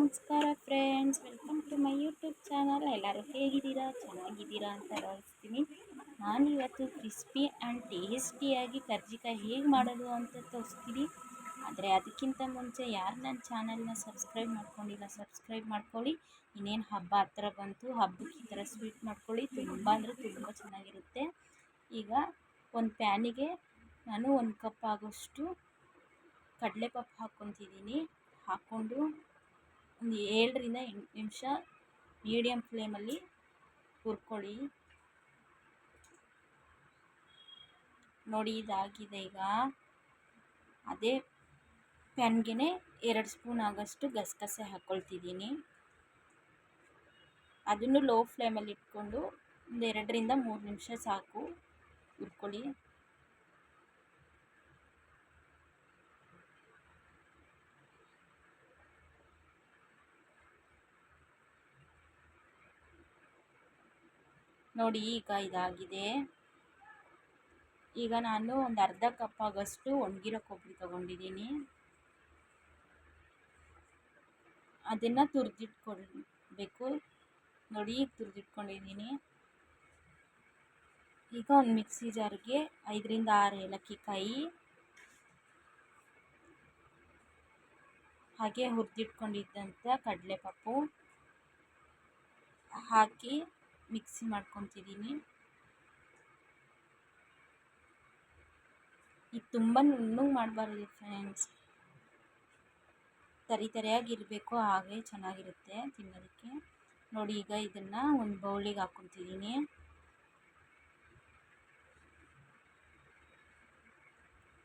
ನಮಸ್ಕಾರ friends, welcome to my YouTube channel. ಎಲ್ಲರೂ ಹೇಗಿದ್ದೀರಾ? ಚೆನ್ನಾಗಿದ್ದೀರಾ ಅಂತ ಭಾವಿಸ್ತೀನಿ. ನಾನಿವತ್ತು ಕ್ರಿಸ್ಪಿ ಆ್ಯಂಡ್ ಟೇಸ್ಟಿಯಾಗಿ ಕರ್ಜಿಕಾಯಿ ಹೇಗೆ ಮಾಡೋದು ಅಂತ ತೋರಿಸ್ತೀನಿ. ಆದರೆ ಅದಕ್ಕಿಂತ ಮುಂಚೆ ಯಾರು ನನ್ನ ಚಾನಲ್ನ ಸಬ್ಸ್ಕ್ರೈಬ್ ಮಾಡ್ಕೊಂಡಿಲ್ಲ, ಸಬ್ಸ್ಕ್ರೈಬ್ ಮಾಡ್ಕೊಳ್ಳಿ. ಇನ್ನೇನು ಹಬ್ಬ ಹತ್ರ ಬಂತು, ಹಬ್ಬಕ್ಕೆ ಈ ಥರ ಸ್ವೀಟ್ ಮಾಡ್ಕೊಳ್ಳಿ. ತುಂಬ ಅಂದರೆ ತುಂಬ ಚೆನ್ನಾಗಿರುತ್ತೆ. ಈಗ ಒಂದು ಪ್ಯಾನಿಗೆ ನಾನು 1 ಕಪ್ ಆಗೋಷ್ಟು ಕಡಲೆಪಪ್ಪು ಹಾಕ್ಕೊತಿದ್ದೀನಿ. ಹಾಕ್ಕೊಂಡು ಒಂದು 7ರಿಂದ 8 ನಿಮಿಷ ಮೀಡಿಯಮ್ ಫ್ಲೇಮಲ್ಲಿ ಹುರ್ಕೊಳ್ಳಿ. ನೋಡಿ, ಇದಾಗಿದೆ. ಈಗ ಅದೇ ಪ್ಯಾನ್ಗೆ 2 ಸ್ಪೂನ್ ಆಗೋಷ್ಟು ಗಸಗಸೆ ಹಾಕ್ಕೊಳ್ತಿದ್ದೀನಿ. ಅದನ್ನು ಲೋ ಫ್ಲೇಮಲ್ಲಿ ಇಟ್ಕೊಂಡು ಒಂದು 2ರಿಂದ 3 ನಿಮಿಷ ಸಾಕು ಹುರ್ಕೊಳ್ಳಿ. ನೋಡಿ, ಈಗ ಇದಾಗಿದೆ. ಈಗ ನಾನು ಒಂದು ಅರ್ಧ ಕಪ್ ಆಗೋಷ್ಟು ಒಣಗಿರೋ ಕೊಬ್ಬರಿ ತಗೊಂಡಿದ್ದೀನಿ. ಅದನ್ನು ತುರಿದಿಟ್ಕೊಳ್ಬೇಕು. ನೋಡಿ, ಈಗ ತುರಿದಿಟ್ಕೊಂಡಿದ್ದೀನಿ. ಈಗ ಒಂದು ಮಿಕ್ಸಿ ಜಾರ್ಗೆ 5ರಿಂದ 6 ಏಲಕ್ಕಿ ಕಾಯಿ, ಹಾಗೆ ಹುರಿದಿಟ್ಕೊಂಡಿದ್ದಂಥ ಕಡಲೆಪಪ್ಪು ಹಾಕಿ ಮಿಕ್ಸಿ ಮಾಡ್ಕೊತಿದ್ದೀನಿ. ಇದು ತುಂಬ ನುಣ್ಣಗೆ ಮಾಡಬಾರ್ದು ಫ್ರೆಂಡ್ಸ್, ತರಿಯಾಗಿರಬೇಕು, ಹಾಗೆ ಚೆನ್ನಾಗಿರುತ್ತೆ ತಿನ್ನೋದಕ್ಕೆ. ನೋಡಿ, ಈಗ ಇದನ್ನು ಒಂದು ಬೌಲಿಗೆ ಹಾಕ್ಕೊತಿದ್ದೀನಿ.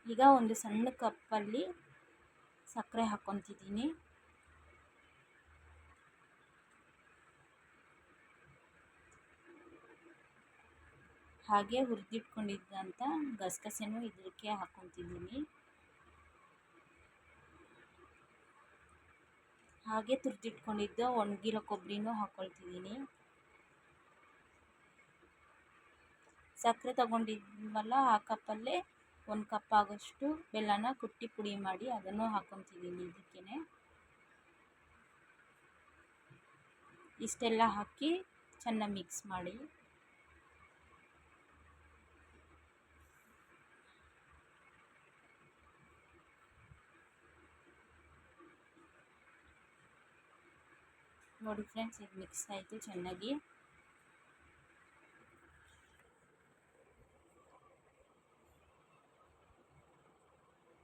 ಈಗ ಒಂದು ಸಣ್ಣ ಕಪ್ಪಲ್ಲಿ ಸಕ್ಕರೆ ಹಾಕ್ಕೊತಿದ್ದೀನಿ. ಹಾಗೆ ಹುರಿದಿಟ್ಕೊಂಡಿದ್ದಂಥ ಗಸಗಸೆನೂ ಇದಕ್ಕೆ ಹಾಕ್ಕೊತಿದ್ದೀನಿ. ಹಾಗೆ ತುರಿದಿಟ್ಕೊಂಡಿದ್ದ ಒಣಗಿರೋ ಕೊಬ್ಬರಿನೂ ಹಾಕ್ಕೊಳ್ತಿದ್ದೀನಿ. ಸಕ್ಕರೆ ತಗೊಂಡಿದ್ವಲ್ಲ, ಆ ಕಪ್ಪಲ್ಲೇ 1 ಕಪ್ ಆಗೋಷ್ಟು ಬೆಲ್ಲನ ಕುಟ್ಟಿ ಪುಡಿ ಮಾಡಿ ಅದನ್ನು ಹಾಕ್ಕೊತಿದ್ದೀನಿ. ಇದಕ್ಕೆ ಇಷ್ಟೆಲ್ಲ ಹಾಕಿ ಚೆನ್ನಾಗಿ ಮಿಕ್ಸ್ ಮಾಡಿ. ನೋಡಿ ಫ್ರೆಂಡ್ಸ್, ಇದು ಮಿಕ್ಸ್ ಆಯಿತು ಚೆನ್ನಾಗಿ.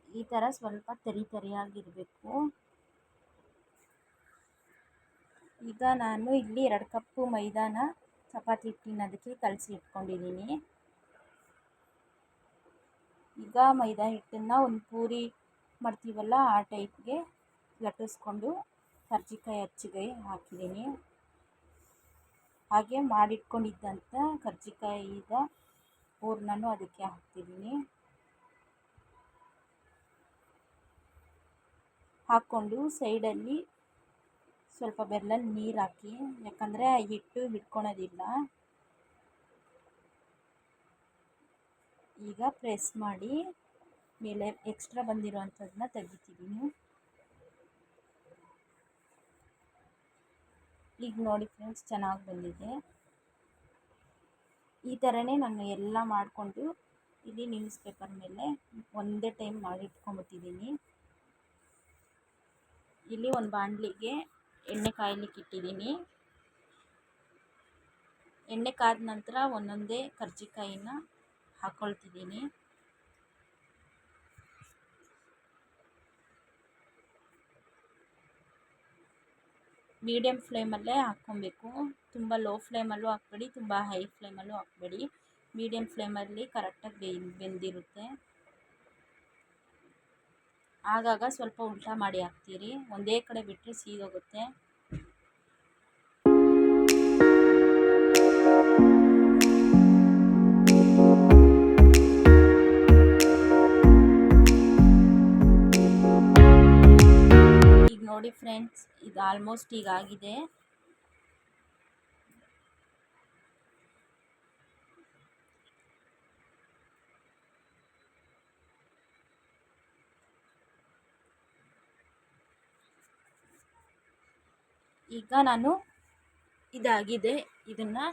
ಈ ಥರ ಸ್ವಲ್ಪ ತರಿಯಾಗಿರಬೇಕು. ಈಗ ನಾನು ಇಲ್ಲಿ 2 ಕಪ್ಪು ಮೈದಾನ ಚಪಾತಿ ಹಿಟ್ಟಿನದಕ್ಕೆ ಕಲಸಿ ಇಟ್ಕೊಂಡಿದ್ದೀನಿ. ಈಗ ಮೈದಾ ಹಿಟ್ಟನ್ನು ಒಂದು ಪೂರಿ ಮಾಡ್ತೀವಲ್ಲ, ಆ ಟೈಪ್ಗೆ ಲಟ್ಟಿಸ್ಕೊಂಡು ಕರ್ಜಿಕಾಯಿ ಅಚ್ಚಿಗೆ ಹಾಕಿದ್ದೀನಿ. ಹಾಗೆ ಮಾಡಿಟ್ಕೊಂಡಿದ್ದಂಥ ಕರ್ಜಿಕಾಯಿದ ಹೂರ್ಣನೂ ಅದಕ್ಕೆ ಹಾಕ್ತಿದ್ದೀನಿ. ಹಾಕ್ಕೊಂಡು ಸೈಡಲ್ಲಿ ಸ್ವಲ್ಪ ಬೆಲ್ಲ ನೀರು ಹಾಕಿ, ಯಾಕಂದರೆ ಹಿಟ್ಟು ಹಿಡ್ಕೊಳೋದಿಲ್ಲ. ಈಗ ಪ್ರೆಸ್ ಮಾಡಿ ಮೇಲೆ ಎಕ್ಸ್ಟ್ರಾ ಬಂದಿರೋವಂಥದ್ದನ್ನ ತೆಗಿತಿದ್ದೀನಿ. ಈಗ ನೋಡಿ ಫ್ರೆಂಡ್ಸ್, ಚೆನ್ನಾಗಿ ಬಂದಿದೆ. ಈ ಥರನೇ ನಾನು ಎಲ್ಲ ಮಾಡಿಕೊಂಡು ಇಲ್ಲಿ ನ್ಯೂಸ್ ಪೇಪರ್ ಮೇಲೆ ಒಂದೇ ಟೈಮ್ ಮಾಡಿಟ್ಕೊಂಬಿಟ್ಟಿದ್ದೀನಿ. ಇಲ್ಲಿ ಒಂದು ಬಾಣಲಿಗೆ ಎಣ್ಣೆ ಕಾಯಲಿಕ್ಕೆ ಇಟ್ಟಿದ್ದೀನಿ. ಎಣ್ಣೆ ಕಾದ ನಂತರ ಒಂದೊಂದೇ ಕರ್ಜಿಕಾಯಿನ ಹಾಕ್ಕೊಳ್ತಿದ್ದೀನಿ. ಮೀಡಿಯಮ್ ಫ್ಲೇಮಲ್ಲೇ ಹಾಕ್ಕೊಬೇಕು. ತುಂಬ ಲೋ ಫ್ಲೇಮಲ್ಲೂ ಹಾಕ್ಬೇಡಿ, ತುಂಬ ಹೈ ಫ್ಲೇಮಲ್ಲೂ ಹಾಕ್ಬೇಡಿ. ಮೀಡಿಯಮ್ ಫ್ಲೇಮಲ್ಲಿ ಕರೆಕ್ಟಾಗಿ ಬೆಂದಿರುತ್ತೆ. ಆಗಾಗ ಸ್ವಲ್ಪ ಉಲ್ಟಾ ಮಾಡಿ ಹಾಕ್ತೀರಿ, ಒಂದೇ ಕಡೆ ಬಿಟ್ಟರೆ ಸೀದೋಗುತ್ತೆ. ಈಗ ನೋಡಿ ಫ್ರೆಂಡ್ಸ್, ಇದು ಆಲ್ಮೋಸ್ಟ್ ಈಗಾಗಿದೆ. ಈಗ ನಾನು ಇದಾಗಿದೆ, ಇದನ್ನು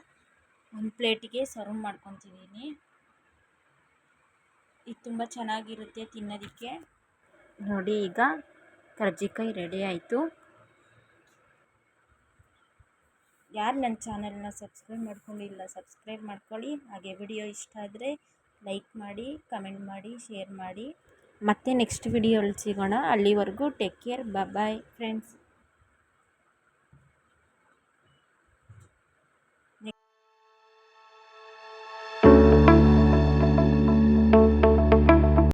ಒಂದು ಪ್ಲೇಟಿಗೆ ಸರ್ವ್ ಮಾಡ್ಕೊತಿದ್ದೀನಿ. ಇದು ತುಂಬ ಚೆನ್ನಾಗಿರುತ್ತೆ ತಿನ್ನೋದಕ್ಕೆ. ನೋಡಿ, ಈಗ ಕರ್ಜಿಕಾಯಿ ರೆಡಿ ಆಯಿತು. ಯಾರು ನನ್ನ ಚಾನಲ್ನ ಸಬ್ಸ್ಕ್ರೈಬ್ ಮಾಡ್ಕೊಂಡಿಲ್ಲ ಸಬ್ಸ್ಕ್ರೈಬ್ ಮಾಡ್ಕೊಳ್ಳಿ. ಹಾಗೆ ವಿಡಿಯೋ ಇಷ್ಟ ಆದರೆ ಲೈಕ್ ಮಾಡಿ, ಕಮೆಂಟ್ ಮಾಡಿ, ಶೇರ್ ಮಾಡಿ. ಮತ್ತೆ ನೆಕ್ಸ್ಟ್ ವಿಡಿಯೋಲ್ಲಿ ಸಿಗೋಣ. ಅಲ್ಲಿವರೆಗೂ ಟೇಕ್ ಕೇರ್, ಬಾಯ್ ಫ್ರೆಂಡ್ಸ್.